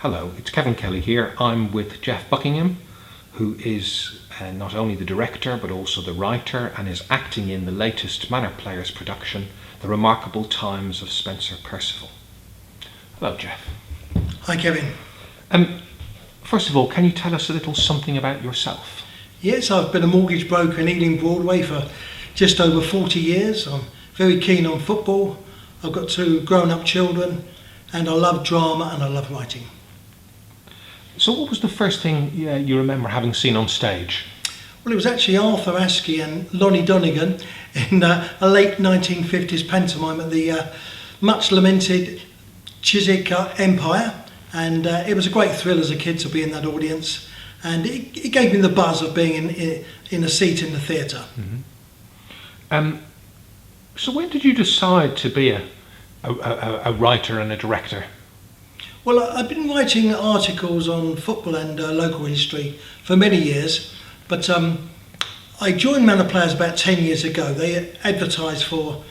Hello, it's Kevin Kelly here. I'm with Geoff Buckingham, who is not only the director but also the writer and is acting in the latest Manor Players production, The Remarkable Times of Spencer Perceval. Hello, Geoff. Hi, Kevin. First of all, can you tell us a little something about yourself? Yes, I've been a mortgage broker in Ealing Broadway for just over 40 years. I'm very keen on football. I've got two grown-up children and I love drama and I love writing. So what was the first thing you remember having seen on stage? Well, it was actually Arthur Askey and Lonnie Donegan in a late 1950s pantomime at the much lamented Chiswick Empire, and it was a great thrill as a kid to be in that audience, and it gave me the buzz of being in a seat in the theatre. Mm-hmm. So when did you decide to be a writer and a director? Well, I've been writing articles on football and local history for many years, but I joined Manor Players about 10 years ago. They advertised for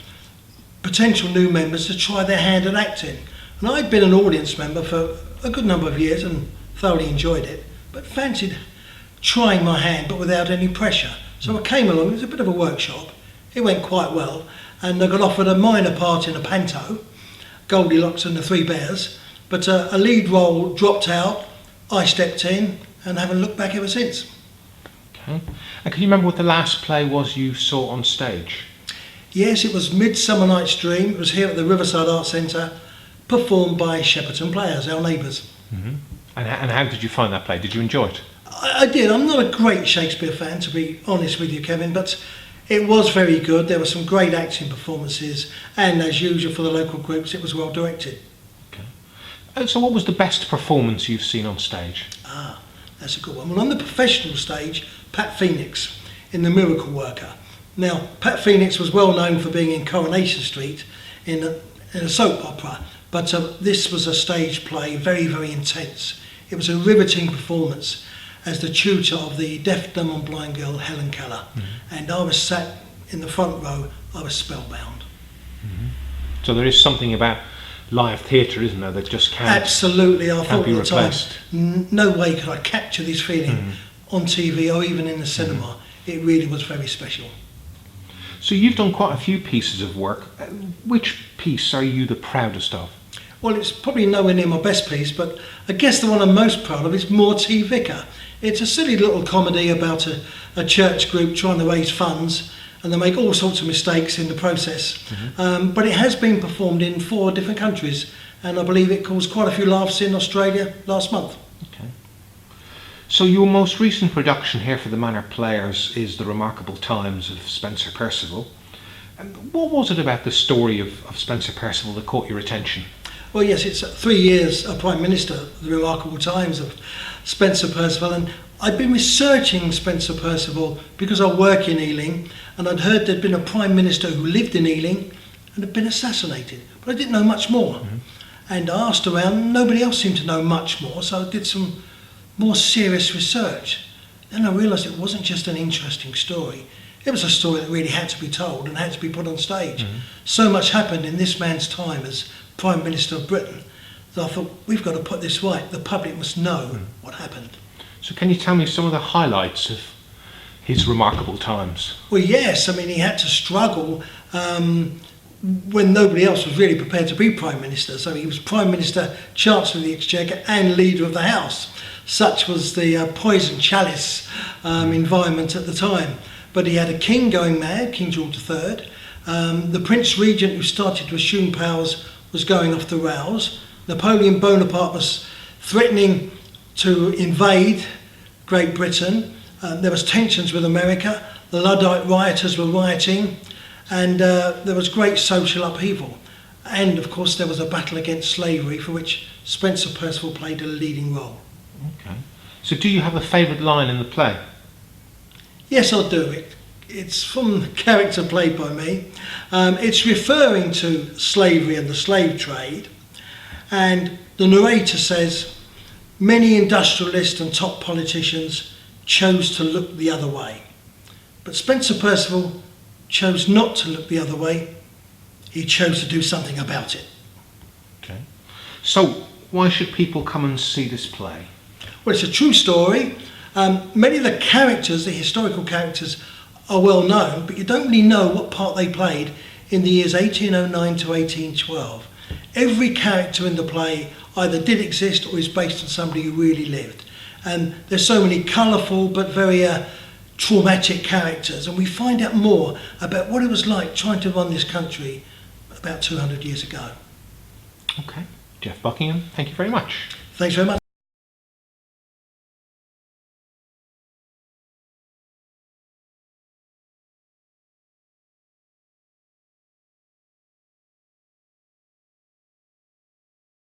potential new members to try their hand at acting. And I'd been an audience member for a good number of years and thoroughly enjoyed it, but fancied trying my hand but without any pressure. So I came along, it was a bit of a workshop, it went quite well, and I got offered a minor part in a panto, Goldilocks and the Three Bears, but a lead role dropped out, I stepped in and haven't looked back ever since. Okay. And can you remember what the last play was you saw on stage? Yes, it was Midsummer Night's Dream. It was here at the Riverside Arts Centre, performed by Shepperton Players, our neighbours. Mm-hmm. And how did you find that play? Did you enjoy it? I did. I'm not a great Shakespeare fan, to be honest with you, Kevin, but it was very good. There were some great acting performances, and as usual for the local groups, it was well directed. Okay. So what was the best performance you've seen on stage? That's a good one. Well, on the professional stage, Pat Phoenix in The Miracle Worker. Now, Pat Phoenix was well known for being in Coronation Street in a soap opera, but this was a stage play, very, very intense. It was a riveting performance as the tutor of the deaf, dumb and blind girl, Helen Keller. Mm-hmm. And I was sat in the front row, I was spellbound. Mm-hmm. So there is something about live theatre, isn't there, that just can't, absolutely, I thought be at the time, replaced. No way could I capture this feeling on TV or even in the cinema. It really was very special. So you've done quite a few pieces of work. Which piece are you the proudest of? Well, it's probably nowhere near my best piece, but I guess the one I'm most proud of is More Tea Vicar. It's a silly little comedy about a church group trying to raise funds, and they make all sorts of mistakes in the process. Mm-hmm. But it has been performed in 4 different countries, and I believe it caused quite a few laughs in Australia last month. Okay. So your most recent production here for the Manor Players is The Remarkable Times of Spencer Perceval. And what was it about the story of Spencer Perceval that caught your attention? Well, yes, it's 3 years a Prime Minister, The Remarkable Times of Spencer Perceval, and I'd been researching Spencer Perceval because I work in Ealing, and I'd heard there'd been a Prime Minister who lived in Ealing and had been assassinated, but I didn't know much more. Mm-hmm. And I asked around, nobody else seemed to know much more, so I did some more serious research. Then I realised it wasn't just an interesting story, it was a story that really had to be told and had to be put on stage. Mm-hmm. So much happened in this man's time as Prime Minister of Britain that I thought, we've got to put this right, the public must know what happened. So can you tell me some of the highlights of his remarkable times? Well, yes, I mean, he had to struggle when nobody else was really prepared to be Prime Minister. So he was Prime Minister, Chancellor of the Exchequer and Leader of the House. Such was the poison chalice environment at the time. But he had a king going mad, King George III. The Prince Regent who started to assume powers was going off the rails. Napoleon Bonaparte was threatening to invade Great Britain. There was tensions with America. The Luddite rioters were rioting, and there was great social upheaval. And of course there was a battle against slavery for which Spencer Perceval played a leading role. Okay. So do you have a favourite line in the play? Yes, I do. It's from the character played by me. It's referring to slavery and the slave trade, and the narrator says, many industrialists and top politicians chose to look the other way. But Spencer Perceval chose not to look the other way. He chose to do something about it. Okay. So Why should people come and see this play? Well, it's a true story. Many of the characters, the historical characters, are well known, but you don't really know what part they played in the years 1809 to 1812. Every character in the play either did exist or is based on somebody who really lived. And there's so many colourful but very traumatic characters, and we find out more about what it was like trying to run this country about 200 years ago. Okay. Geoff Buckingham, thank you very much. Thanks very much.